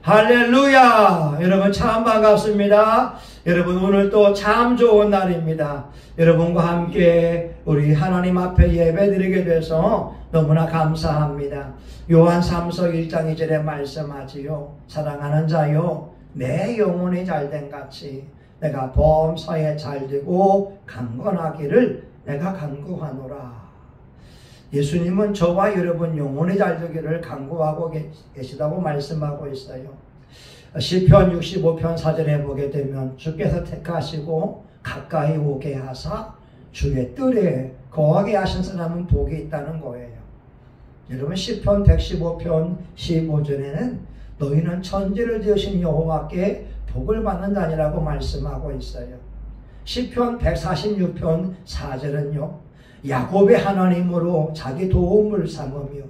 할렐루야! 여러분 참 반갑습니다. 여러분 오늘 또 참 좋은 날입니다. 여러분과 함께 우리 하나님 앞에 예배드리게 돼서 너무나 감사합니다. 요한 3서 1장 2절에 말씀하지요. 사랑하는 자요, 내 영혼이 잘된 같이 내가 범사에 잘되고 강건하기를 내가 간구하노라. 예수님은 저와 여러분 영혼이 잘되기를 간구하고 계시다고 말씀하고 있어요. 시편 65편 4절에 보게 되면 주께서 택하시고 가까이 오게 하사 주의 뜰에 거하게 하신 사람은 복이 있다는 거예요. 여러분 시편 115편 15절에는 너희는 천지를 지으신 여호와께 복을 받는 자니라고 말씀하고 있어요. 시편 146편 4절은요. 야곱의 하나님으로 자기 도움을 삼으며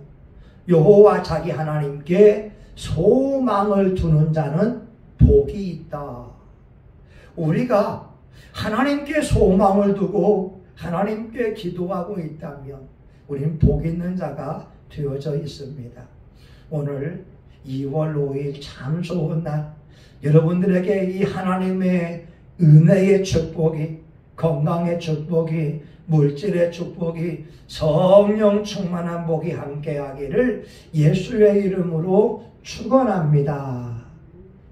여호와 자기 하나님께 소망을 두는 자는 복이 있다. 우리가 하나님께 소망을 두고 하나님께 기도하고 있다면 우리는 복 있는 자가 되어져 있습니다. 오늘 2월 5일 참 좋은 날, 여러분들에게 이 하나님의 은혜의 축복이, 건강의 축복이, 물질의 축복이, 성령 충만한 복이 함께하기를 예수의 이름으로 축원합니다.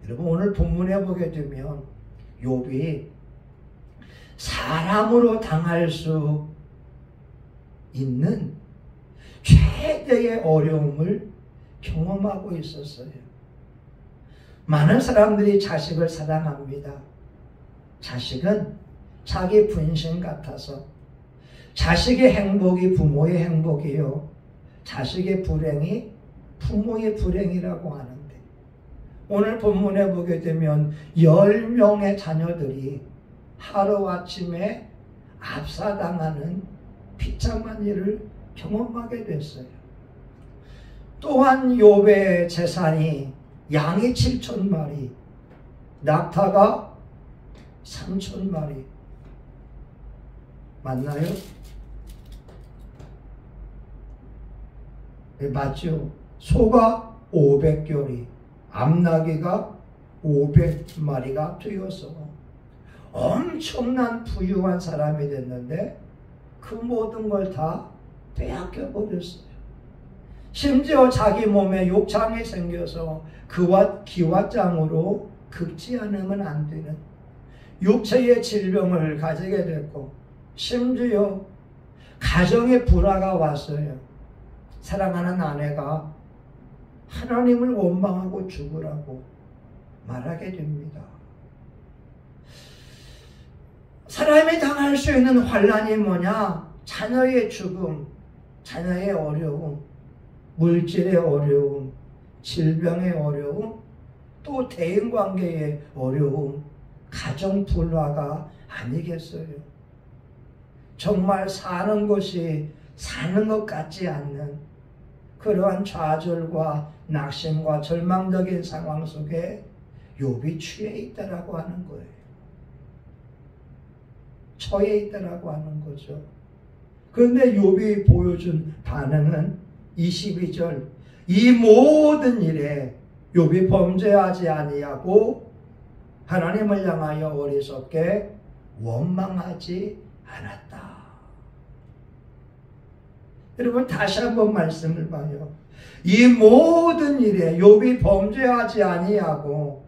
여러분 오늘 본문에 보게 되면 욥이 사람으로 당할 수 있는 최대의 어려움을 경험하고 있었어요. 많은 사람들이 자식을 사랑합니다. 자식은 자기 분신 같아서 자식의 행복이 부모의 행복이요, 자식의 불행이 부모의 불행이라고 하는데, 오늘 본문에 보게 되면 10명의 자녀들이 하루아침에 압사당하는 비참한 일을 경험하게 됐어요. 또한 욥의 재산이 양이 7,000마리, 낙타가 3,000마리. 맞나요? 네, 맞죠? 소가 500결이, 암나귀가 500마리가 되어서 엄청난 부유한 사람이 됐는데 그 모든 걸 다 빼앗겨 버렸어요. 심지어 자기 몸에 욕창이 생겨서 그와 기와장으로 긁지 않으면 안 되는 육체의 질병을 가지게 됐고, 심지어 가정에 불화가 왔어요. 사랑하는 아내가 하나님을 원망하고 죽으라고 말하게 됩니다. 사람이 당할 수 있는 환난이 뭐냐? 자녀의 죽음, 자녀의 어려움, 물질의 어려움, 질병의 어려움, 또 대인관계의 어려움, 가정 불화가 아니겠어요. 정말 사는 것이 사는 것 같지 않는 그러한 좌절과 낙심과 절망적인 상황 속에 욥이 취해 있다라고 하는 거예요. 처해 있다라고 하는 거죠. 그런데 욥이 보여준 반응은 22절, 이 모든 일에 욥이 범죄하지 아니하고 하나님을 향하여 어리석게 원망하지 않았다. 여러분 다시 한번 말씀을 봐요. 이 모든 일에 욥이 범죄하지 아니하고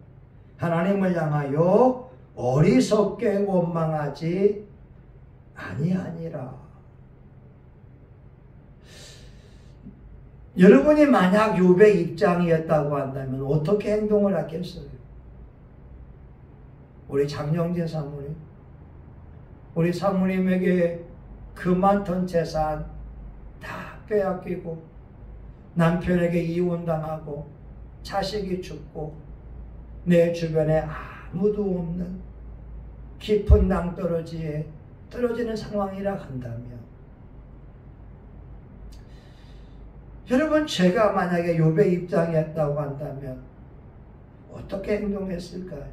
하나님을 향하여 어리석게 원망하지 아니하니라. 여러분이 만약 욥의 입장이었다고 한다면 어떻게 행동을 하겠어요? 우리 장영진 사모님, 우리 사모님에게 그 많던 재산 다 빼앗기고 남편에게 이혼당하고 자식이 죽고 내 주변에 아무도 없는 깊은 낭떠러지에 떨어지는 상황이라 한다면, 여러분 제가 만약에 욥의 입장이었다고 한다면 어떻게 행동했을까요?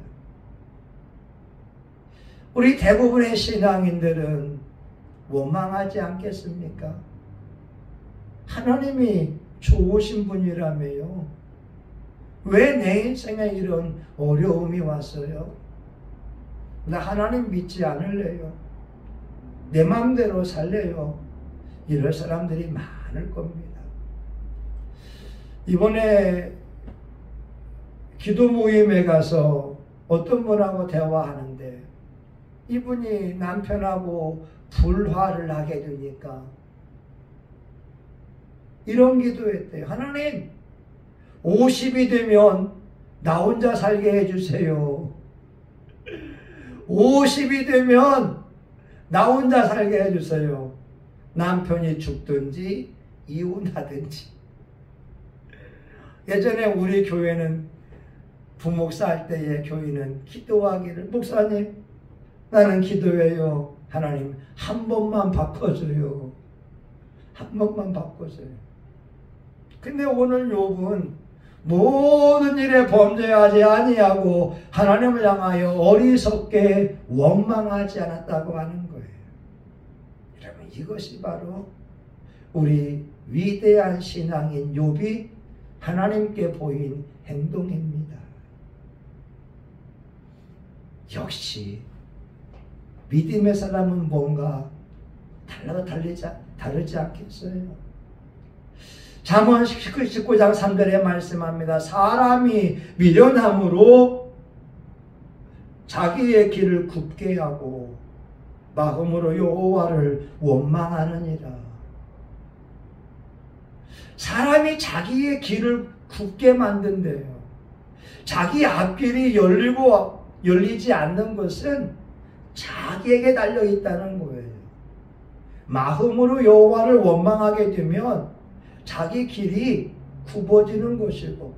우리 대부분의 신앙인들은 원망하지 않겠습니까? 하나님이 좋으신 분이라며요. 왜 내 인생에 이런 어려움이 왔어요? 나 하나님 믿지 않을래요. 내 마음대로 살래요. 이럴 사람들이 많을 겁니다. 이번에 기도 모임에 가서 어떤 분하고 대화하는데 이분이 남편하고 불화를 하게 되니까 이런 기도했대요. 하나님, 50이 되면 나 혼자 살게 해주세요. 50이 되면 나 혼자 살게 해주세요. 남편이 죽든지 이혼하든지. 예전에 우리 교회는 부목사 할 때의 교인은 기도하기를, 목사님 나는 기도해요. 하나님 한 번만 바꿔줘요. 한 번만 바꿔줘요. 근데 오늘 욥은 모든 일에 범죄하지 아니하고 하나님을 향하여 어리석게 원망하지 않았다고 하는 거예요. 여러분, 이것이 바로 우리 위대한 신앙인 욥이 하나님께 보인 행동입니다. 역시 믿음의 사람은 뭔가 다르지 않겠어요? 잠언 19장 3절에 말씀합니다. 사람이 미련함으로 자기의 길을 굽게 하고 마음으로 여호와를 원망하느니라. 사람이 자기의 길을 굽게 만든대요. 자기 앞길이 열리지 않는 것은 자기에게 달려있다는 거예요. 마음으로 여호와를 원망하게 되면 자기 길이 굽어지는 것이고,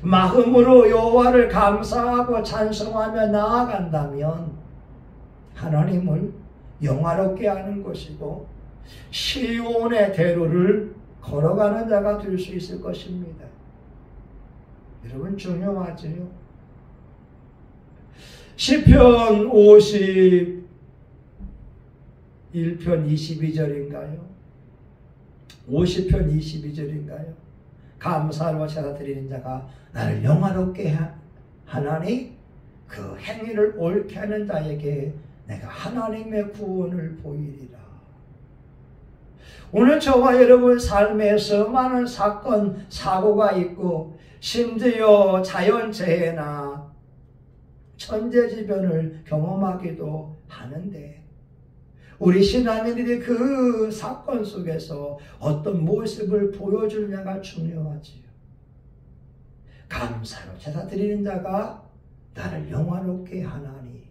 마음으로 여호와를 감사하고 찬송하며 나아간다면 하나님을 영화롭게 하는 것이고 시온의 대로를 걸어가는 자가 될 수 있을 것입니다. 여러분, 중요하죠. 시편 51편 22절인가요? 50편 22절인가요? 감사로 제사 드리는 자가 나를 영화롭게 하나니 그 행위를 옳게 하는 자에게 내가 하나님의 구원을 보이리라. 오늘 저와 여러분 삶에서 많은 사건, 사고가 있고 심지어 자연재해나 천재지변을 경험하기도 하는데 우리 신앙인들이 그 사건 속에서 어떤 모습을 보여주느냐가 중요하지요. 감사로 제사 드리는 자가 나를 영화롭게 하나니,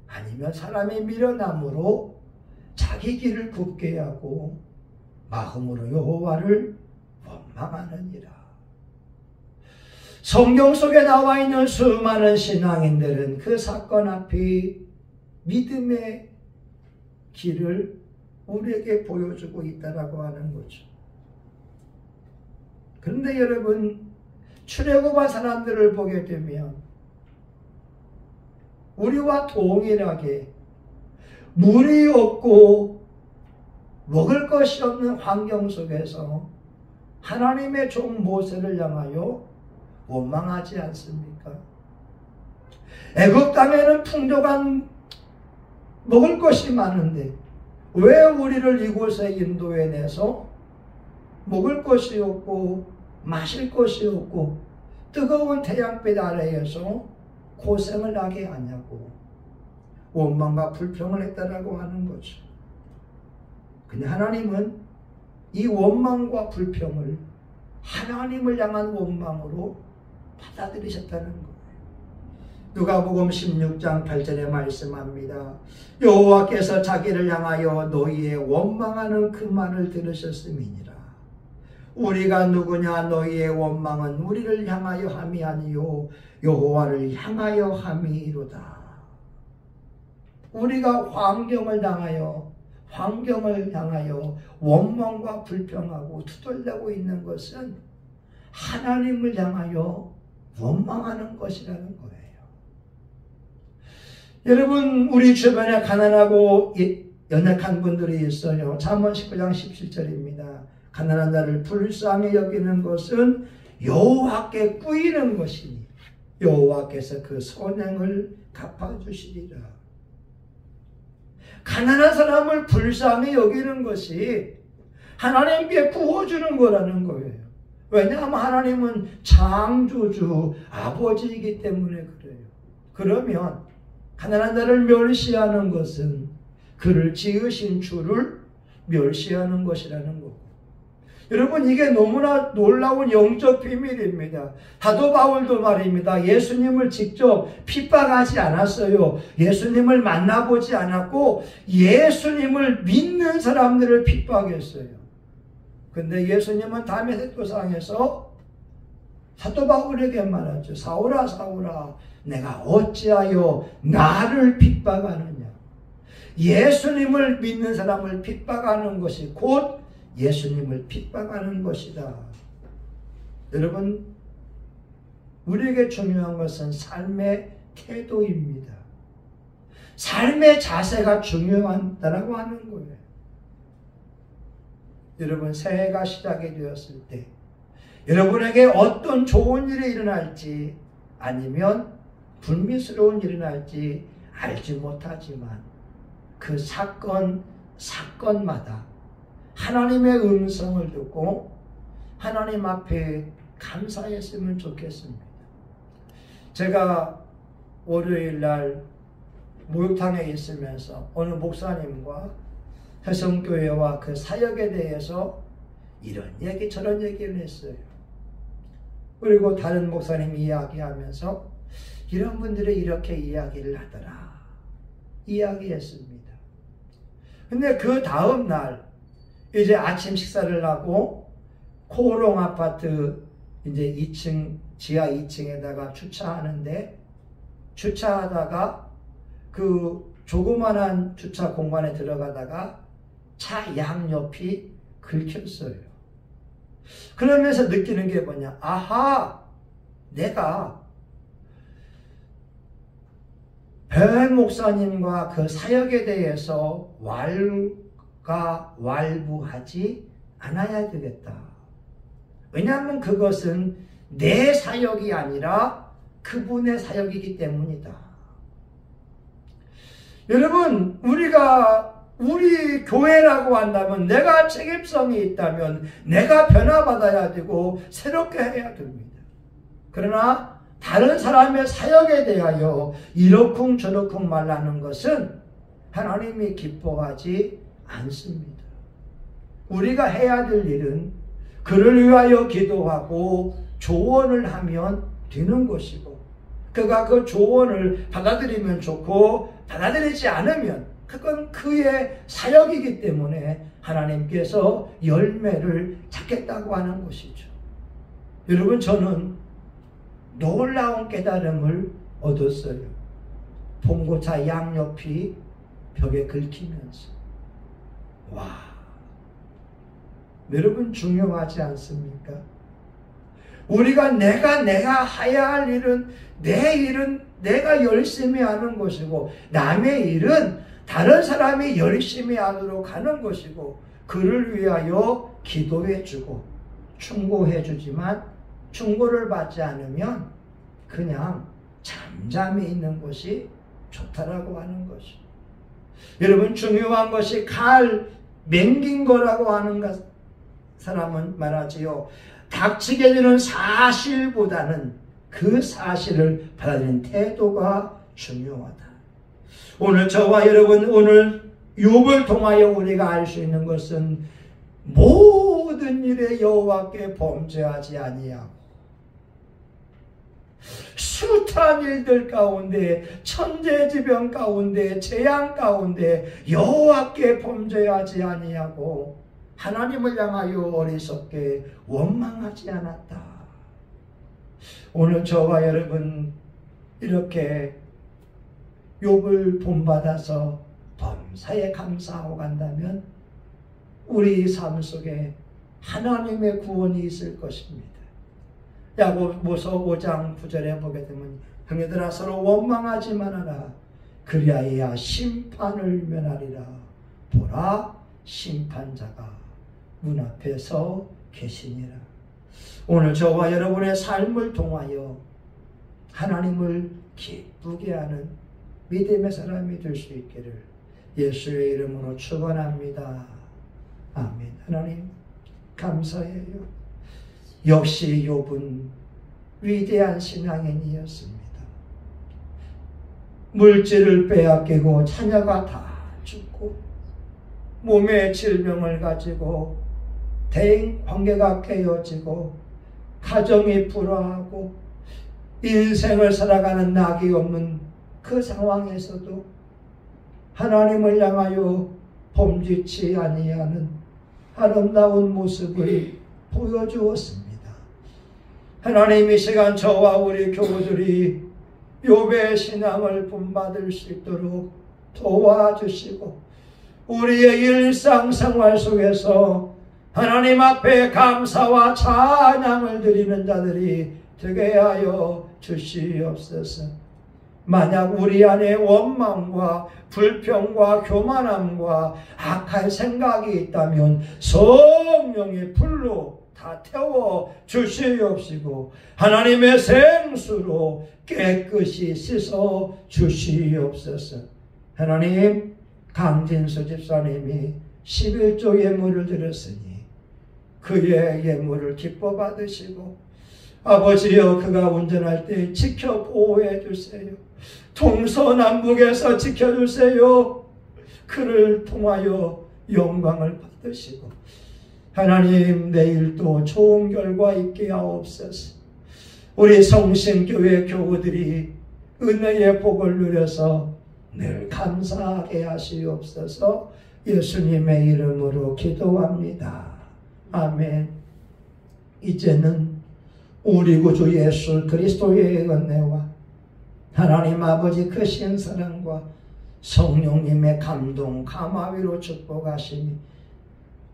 아니면 사람이 미련함으로 자기 길을 굽게 하고 마음으로 여호와를 원망하느니라. 성경 속에 나와 있는 수많은 신앙인들은 그 사건 앞이 믿음의 길을 우리에게 보여주고 있다라고 하는 거죠. 그런데 여러분, 출애굽한 사람들을 보게 되면 우리와 동일하게 물이 없고 먹을 것이 없는 환경 속에서 하나님의 종 모세를 향하여 원망하지 않습니까? 애굽 땅에는 풍족한 먹을 것이 많은데 왜 우리를 이곳에 인도해내서 먹을 것이 없고 마실 것이 없고 뜨거운 태양빛 아래에서 고생을 하게 하냐고 원망과 불평을 했다라고 하는 거죠. 근데 하나님은 이 원망과 불평을 하나님을 향한 원망으로 받아들이셨다는 거예요. 누가복음 16장 8절에 말씀합니다. 여호와께서 자기를 향하여 너희의 원망하는 그 말을 들으셨음이니라. 우리가 누구냐? 너희의 원망은 우리를 향하여 함이 아니요 여호와를 향하여 함이로다. 우리가 환경을 향하여 원망과 불평하고 투덜대고 있는 것은 하나님을 향하여 원망하는 것이라는 거예요. 여러분, 우리 주변에 가난하고 연약한 분들이 있어요. 잠언 19장 17절입니다. 가난한 자를 불쌍히 여기는 것은 여호와께 꾸이는 것이니 여호와께서 그 선행을 갚아주시리라. 가난한 사람을 불쌍히 여기는 것이 하나님께 구워주는 거라는 거예요. 왜냐하면 하나님은 창조주 아버지이기 때문에 그래요. 그러면 가난한 자를 멸시하는 것은 그를 지으신 주를 멸시하는 것이라는 거고, 여러분 이게 너무나 놀라운 영적 비밀입니다. 사도 바울도 말입니다. 예수님을 직접 핍박하지 않았어요. 예수님을 만나보지 않았고 예수님을 믿는 사람들을 핍박했어요. 근데 예수님은 다메섹 도상에서 사도 바울에게 말하죠. 사울아 사울아 내가 어찌하여 나를 핍박하느냐. 예수님을 믿는 사람을 핍박하는 것이 곧 예수님을 핍박하는 것이다. 여러분 우리에게 중요한 것은 삶의 태도입니다. 삶의 자세가 중요하다고 하는 거예요. 여러분 새해가 시작이 되었을 때 여러분에게 어떤 좋은 일이 일어날지 아니면 불미스러운 일이 일어날지 알지 못하지만 그 사건마다 하나님의 음성을 듣고 하나님 앞에 감사했으면 좋겠습니다. 제가 월요일 날 목욕탕에 있으면서 어느 목사님과 회성교회와 그 사역에 대해서 이런 얘기 저런 얘기를 했어요. 그리고 다른 목사님이 이야기하면서 이런 분들이 이렇게 이야기를 하더라 이야기했습니다. 근데 그 다음 날 이제 아침 식사를 하고 코롱 아파트 이제 2층 지하 2층에다가 주차하는데 주차하다가 그 조그만한 주차 공간에 들어가다가 차 양옆이 긁혔어요. 그러면서 느끼는 게 뭐냐? 아하, 내가 별 목사님과 그 사역에 대해서 왈부하지 않아야 되겠다. 왜냐하면 그것은 내 사역이 아니라 그분의 사역이기 때문이다. 여러분 우리 교회라고 한다면 내가 책임성이 있다면 내가 변화받아야 되고 새롭게 해야 됩니다. 그러나 다른 사람의 사역에 대하여 이러쿵저러쿵 말하는 것은 하나님이 기뻐하지 않습니다. 우리가 해야 될 일은 그를 위하여 기도하고 조언을 하면 되는 것이고 그가 그 조언을 받아들이면 좋고 받아들이지 않으면 그건 그의 사역이기 때문에 하나님께서 열매를 찾겠다고 하는 것이죠. 여러분 저는 놀라운 깨달음을 얻었어요. 봉고차 양옆이 벽에 긁히면서 와, 여러분 중요하지 않습니까? 우리가 내가 해야 할 일은 내 일은 내가 열심히 하는 것이고 남의 일은 다른 사람이 열심히 하도록 하는 것이고 그를 위하여 기도해주고 충고해주지만 충고를 받지 않으면 그냥 잠잠히 있는 것이 좋다라고 하는 것이. 여러분 중요한 것이 칼 맹긴 거라고 하는 것 사람은 말하지요. 닥치게 되는 사실보다는 그 사실을 받아들이는 태도가 중요하다. 오늘 저와 여러분 오늘 욥을 통하여 우리가 알 수 있는 것은 모든 일에 여호와께 범죄하지 아니하고 숱한 일들 가운데 천재지변 가운데 재앙 가운데 여호와께 범죄하지 아니하고 하나님을 향하여 어리석게 원망하지 않았다. 오늘 저와 여러분 이렇게 욥을 본받아서 범사에 감사하고 간다면 우리 삶 속에 하나님의 구원이 있을 것입니다. 야고보서 5장 9절에 보게 되면 형제들아 서로 원망하지 말아라. 그리하여야 심판을 면하리라. 보라 심판자가 문 앞에서 계시니라. 오늘 저와 여러분의 삶을 통하여 하나님을 기쁘게 하는 믿음의 사람이 될 수 있기를 예수의 이름으로 축원합니다. 아멘. 하나님 감사해요. 역시 욥은 위대한 신앙인이었습니다. 물질을 빼앗기고 자녀가 다 죽고 몸의 질병을 가지고 대인 관계가 깨어지고 가정이 불화하고 인생을 살아가는 낙이 없는 그 상황에서도 하나님을 향하여 범죄치 아니하는 아름다운 모습을 보여주었습니다. 하나님 이 시간 저와 우리 교우들이 욥의 신앙을 본받을 수 있도록 도와주시고 우리의 일상생활 속에서 하나님 앞에 감사와 찬양을 드리는 자들이 되게 하여 주시옵소서. 만약 우리 안에 원망과 불평과 교만함과 악한 생각이 있다면 성령의 불로 다 태워 주시옵시고 하나님의 생수로 깨끗이 씻어 주시옵소서. 하나님, 강진수 집사님이 11조 예물을 드렸으니 그의 예물을 기뻐 받으시고 아버지여 그가 운전할 때 지켜 보호해 주세요. 동서남북에서 지켜주세요. 그를 통하여 영광을 받으시고 하나님 내일도 좋은 결과 있게 하옵소서. 우리 성신교회 교우들이 은혜의 복을 누려서 늘 감사하게 하시옵소서. 예수님의 이름으로 기도합니다. 아멘. 이제는 우리 구주 예수 그리스도의 은혜와 하나님 아버지 크신 사랑과 성령님의 감동 감화위로 축복하시니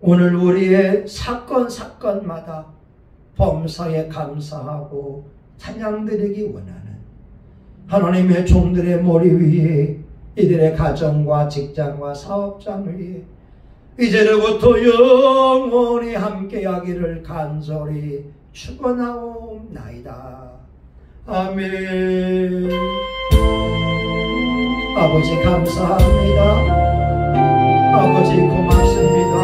오늘 우리의 사건마다 범사에 감사하고 찬양드리기 원하는 하나님의 종들의 머리 위에 이들의 가정과 직장과 사업장 위에 이제로부터 영원히 함께하기를 간절히 축원하옵나이다. 아멘. 아버지 감사합니다. 아버지 고맙습니다.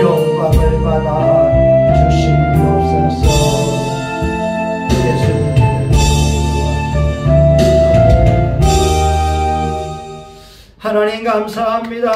영광을 받아 주시옵소서. 예수님 하나님 감사합니다.